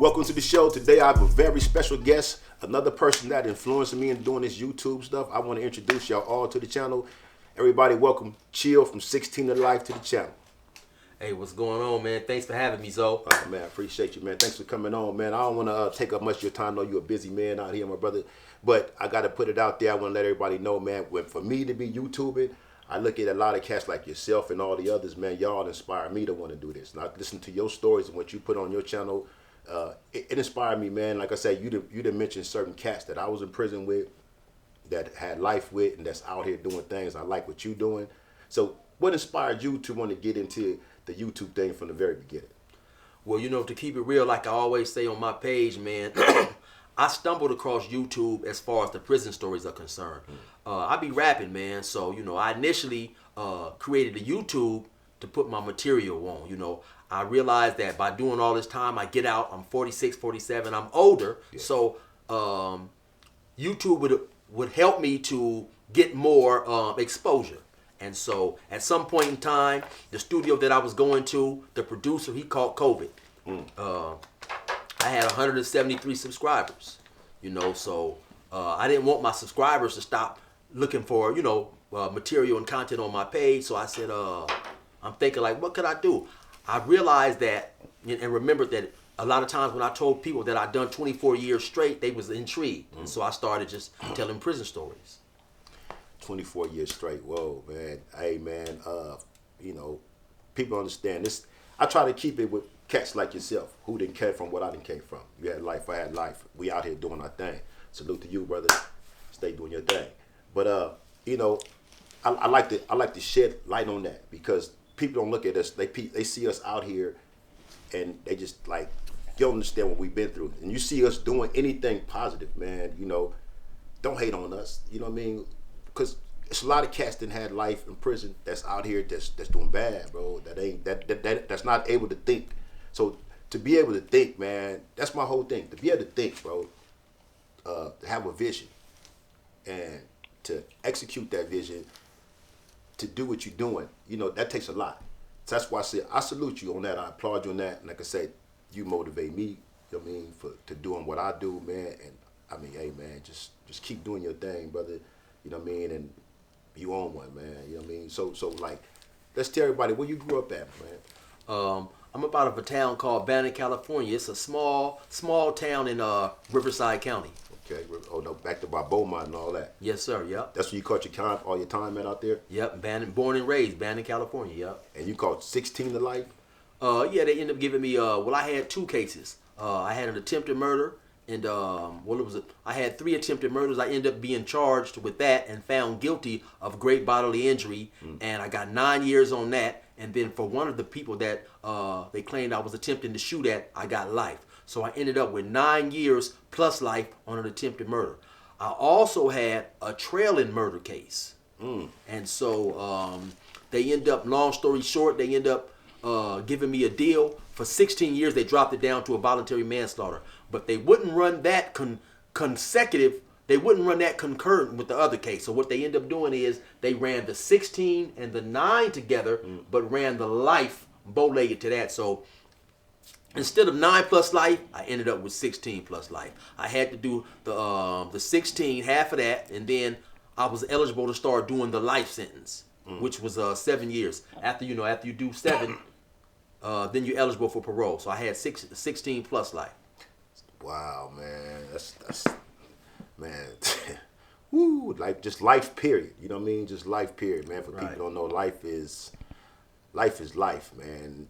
Welcome to the show. Today I have a very special guest, another person that influenced me in doing this YouTube stuff. I want to introduce y'all all to the channel. Everybody welcome Chill from 16 to Life to the channel. Hey, what's going on, man? Thanks for having me, Zo. Oh, man, I appreciate you, man. Thanks for coming on, man. I don't want to take up much of your time. I know you're a busy man out here, my brother. But I got to put it out there. I want to let everybody know, man, for me to be YouTubing, I look at a lot of cats like yourself and all the others, man. Y'all inspire me to want to do this. And I listen to your stories and what you put on your channel. It inspired me, man. Like I said, you done mentioned certain cats that I was in prison with, that had life with, and that's out here doing things. I like what you doing. So what inspired you to want to get into the YouTube thing from the very beginning? Well, you know, to keep it real, like I always say on my page, man, I stumbled across YouTube as far as the prison stories are concerned. I be rapping, man. So, you know, I initially created a YouTube to put my material on. You know, I realized that by doing all this time, I get out, I'm 46, 47, I'm older. Yeah. So YouTube would help me to get more exposure. And so at some point in time, the studio that I was going to, the producer, he caught COVID. I had 173 subscribers, you know, so I didn't want my subscribers to stop looking for, you know, material and content on my page. So I said, I'm thinking like, what could I do? I realized that and remembered that a lot of times when I told people that I'd done 24 years straight, they was intrigued. And so I started just telling prison stories. 24 years straight. Whoa, man. Hey, man. You know, people understand this. I try to keep it with cats like yourself who didn't care from what I didn't came from. You had life, I had life. We out here doing our thing. Salute to you, brother. Stay doing your thing. But you know, I like to shed light on that because people don't look at us. They see us out here, and they just like you don't understand what we've been through. And you see us doing anything positive, man. You know, don't hate on us. You know what I mean? Because it's a lot of cats that had life in prison that's out here that's doing bad, bro. That's not able to think. So to be able to think, man, that's my whole thing. To be able to think, bro, to have a vision and to execute that vision, to do what you're doing, you know, that takes a lot. So that's why I say I salute you on that. I applaud you on that. And like I said, you motivate me, you know what I mean, to doing what I do, man. And I mean, hey, man, just keep doing your thing, brother. You know what I mean? And you own one, man. You know what I mean? So like, let's tell everybody where you grew up at, man. I'm about of a town called Banning, California. It's a small town in Riverside County. Okay. Oh no, back to by Beaumont and all that. Yes, sir. Yep. That's where you caught all your time at out there. Yep. Banning, born and raised, Banning, California. Yep. And you caught 16 to life. Yeah, they ended up giving me. Well, I had two cases. I had an attempted murder. And I had 3 attempted murders. I ended up being charged with that and found guilty of great bodily injury. And I got 9 years on that. And then for one of the people that they claimed I was attempting to shoot at, I got life. So I ended up with 9 years plus life on an attempted murder. I also had a trailing murder case. And so they end up, long story short, they end up giving me a deal. For 16 years, they dropped it down to a voluntary manslaughter. But they wouldn't run that consecutive. They wouldn't run that concurrent with the other case. So what they end up doing is they ran the 16 and the 9 together, but ran the life bow-legged to that. So instead of 9 plus life, I ended up with 16 plus life. I had to do the 16, half of that, and then I was eligible to start doing the life sentence, which was 7 years. After you do 7, then you're eligible for parole. So I had 16 plus life. Wow, man, that's man, woo, like just life period. You know what I mean? Just life period, man. For people who don't know, life is life, man.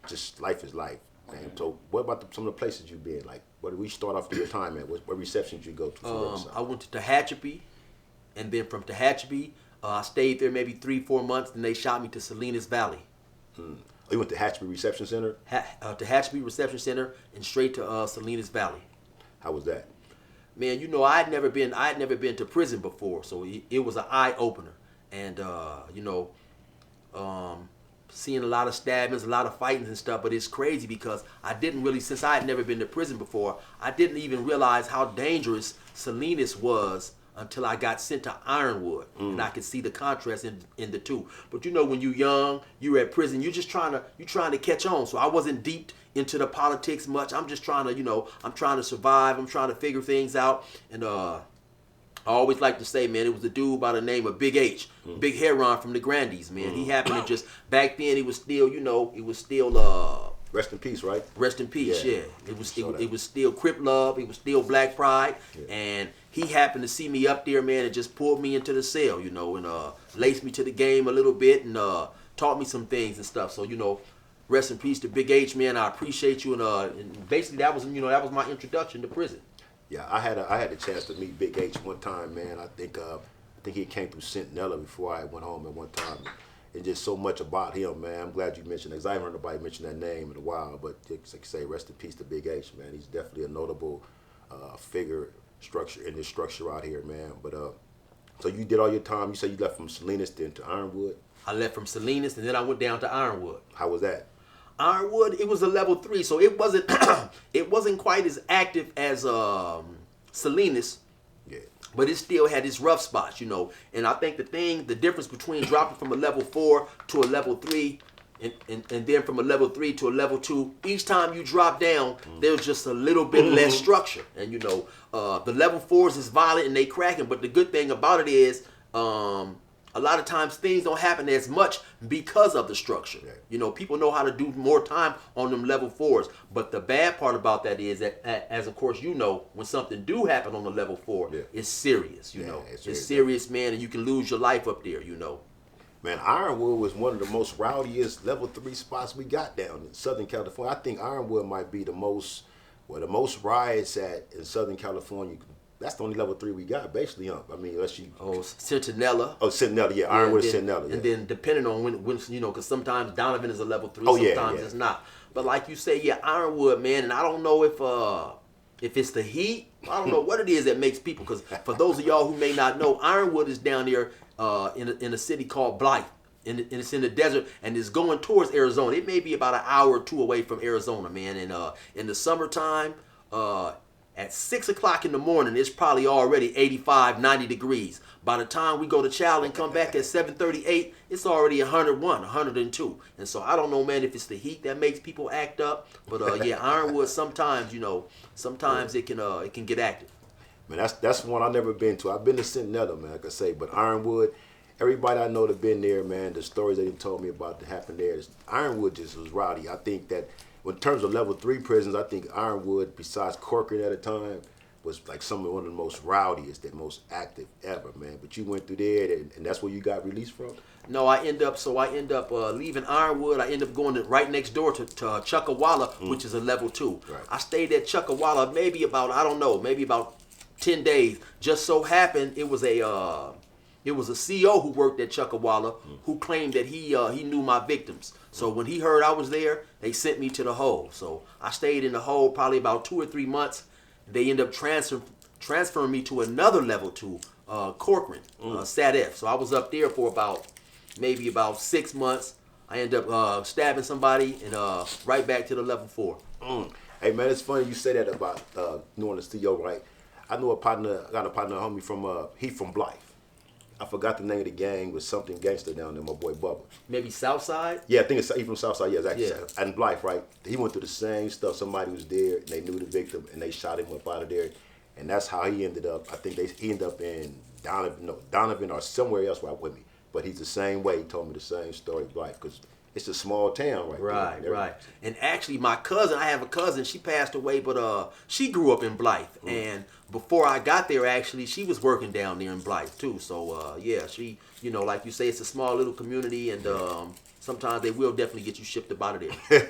Just life is life, man. So what about some of the places you've been? Like, where do we start off your time at? What receptions you go to? I went to Tehachapi, and then from Tehachapi, I stayed there maybe 3-4 months. Then they shot me to Salinas Valley. Oh, you went to Tehachapi Reception Center? Tehachapi Reception Center and straight to Salinas Valley. How was that? Man, you know, I had never been to prison before, so it was an eye opener. And you know, seeing a lot of stabbings, a lot of fightings and stuff. But it's crazy because I didn't really, since I had never been to prison before, I didn't even realize how dangerous Salinas was until I got sent to Ironwood, and I could see the contrast in the two. But you know, when you're young, you're at prison, you're trying to catch on. So I wasn't deep into the politics much. I'm just trying to, I'm trying to survive. I'm trying to figure things out. And I always like to say, man, it was a dude by the name of Big H, Big Heron from the Grandies, man. He happened to just, back then, it was still, Rest in peace, right? Rest in peace, yeah. It was still Crip Love, it was still Black Pride, and he happened to see me up there, man, and just pulled me into the cell, and laced me to the game a little bit and taught me some things and stuff. So, rest in peace to Big H, man. I appreciate you, and basically that was my introduction to prison. Yeah, I had a chance to meet Big H one time, man. I think he came through Centinela before I went home at one time. And just so much about him, man. I'm glad you mentioned that, because I haven't heard nobody mention that name in a while. But just like I say, rest in peace to Big H, man. He's definitely a notable figure in this structure out here, man. But so you did all your time. You said you left from Salinas then to Ironwood. I left from Salinas and then I went down to Ironwood. How was that? Ironwood, it was a level 3, so it wasn't it wasn't quite as active as Salinas. Yeah. But it still had its rough spots, And I think the difference between dropping from a level 4 to a level 3 and then from a level 3 to a level 2, each time you drop down, there's just a little bit less structure. And, the level 4s is violent and they cracking, but the good thing about it is a lot of times things don't happen as much because of the structure. Yeah. People know how to do more time on them level 4s. But the bad part about that is that, as of course when something do happen on the level 4, it's serious, It's serious, man, and you can lose your life up there, Man, Ironwood was one of the most rowdiest level 3 spots we got down in Southern California. I think Ironwood might be the most riots in Southern California. That's the only level 3 we got, basically, huh? I mean, unless you... Oh, Centinela. Oh, Centinela, yeah. Ironwood is Centinela, yeah. And then depending on when because sometimes Donovan is a level 3, sometimes it's not. But like you say, Ironwood, man, and I don't know if it's the heat. I don't know what it is that makes people, because for those of y'all who may not know, Ironwood is down there in a city called Blythe. And it's in the desert, and it's going towards Arizona. It may be about an hour or two away from Arizona, man. And in the summertime, at 6 o'clock in the morning, it's probably already 85, 90 degrees. By the time we go to Chow and come back at 7:38, it's already 101, 102. And so I don't know, man, if it's the heat that makes people act up. But Ironwood sometimes, sometimes it can get active. Man, that's one I've never been to. I've been to Centinela, man, like I say, but Ironwood, everybody I know that been there, man, the stories they told me about that happened there, Ironwood just was rowdy. I think that in terms of level 3 prisons, I think Ironwood, besides Corcoran at a time, was like one of the most rowdiest, the most active ever, man. But you went through there, and that's where you got released from? No, I end up leaving Ironwood. I end up going right next door to Chuckawalla, which is a level 2. Right. I stayed at Chuckawalla maybe about 10 days. Just so happened it was a CO who worked at Chuckawalla who claimed that he knew my victims. So when he heard I was there, they sent me to the hole. So I stayed in the hole probably about 2 or 3 months. They ended up transferring me to another level 2, Corcoran, SAT-F. So I was up there for maybe about 6 months. I ended up stabbing somebody and right back to the level 4. Hey man, it's funny you say that about knowing the CEO, right? I got a partner homie from Blythe. I forgot the name of the gang, was something gangster down there, my boy Bubba. Maybe Southside? Yeah, I think it's from Southside, yeah, exactly. Yeah. And Blythe, right? He went through the same stuff. Somebody was there, and they knew the victim, and they shot him up out of there. And that's how he ended up. I think he ended up in Donovan or somewhere else right with me. But he's the same way. He told me the same story, Blythe, because it's a small town right there. Right. And actually, I have a cousin, she passed away, but she grew up in Blythe. And before I got there, actually, she was working down there in Blythe, too. So, she, like you say, it's a small little community, and sometimes they will definitely get you shipped up out of there.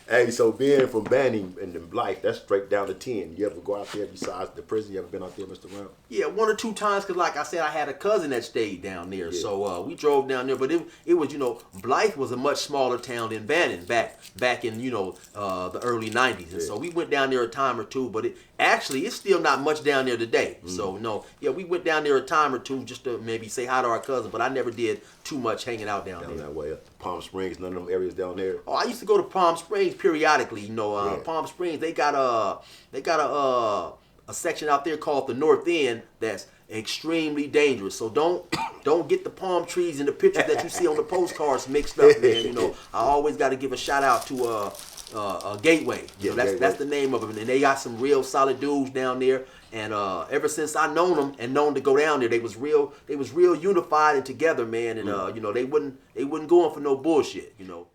Hey, so being from Banning and then Blythe, that's straight down to 10. You ever go out there besides the prison? You ever been out there, Mr. Brown? Yeah, 1 or 2 times, because like I said, I had a cousin that stayed down there. Yeah. So we drove down there, but it was, Blythe was a much smaller town than Banning back in, the early 90s. And so we went down there a time or two, but it's still not much down there today. So, we went down there a time or two just to maybe say hi to our cousin, but I never did too much hanging out down there. That way, Palm Springs, none of them areas down there? Oh, I used to go to Palm Springs periodically. Palm Springs, they got a a section out there called the North End that's extremely dangerous. So don't get the palm trees and the pictures that you see on the postcards mixed up, man. You know, I always got to give a shout out to Gateway. You know, that's the name of them, and they got some real solid dudes down there. And ever since I known them and known to go down there, they was real unified and together, man. And you know, they wouldn't go in for no bullshit, you know.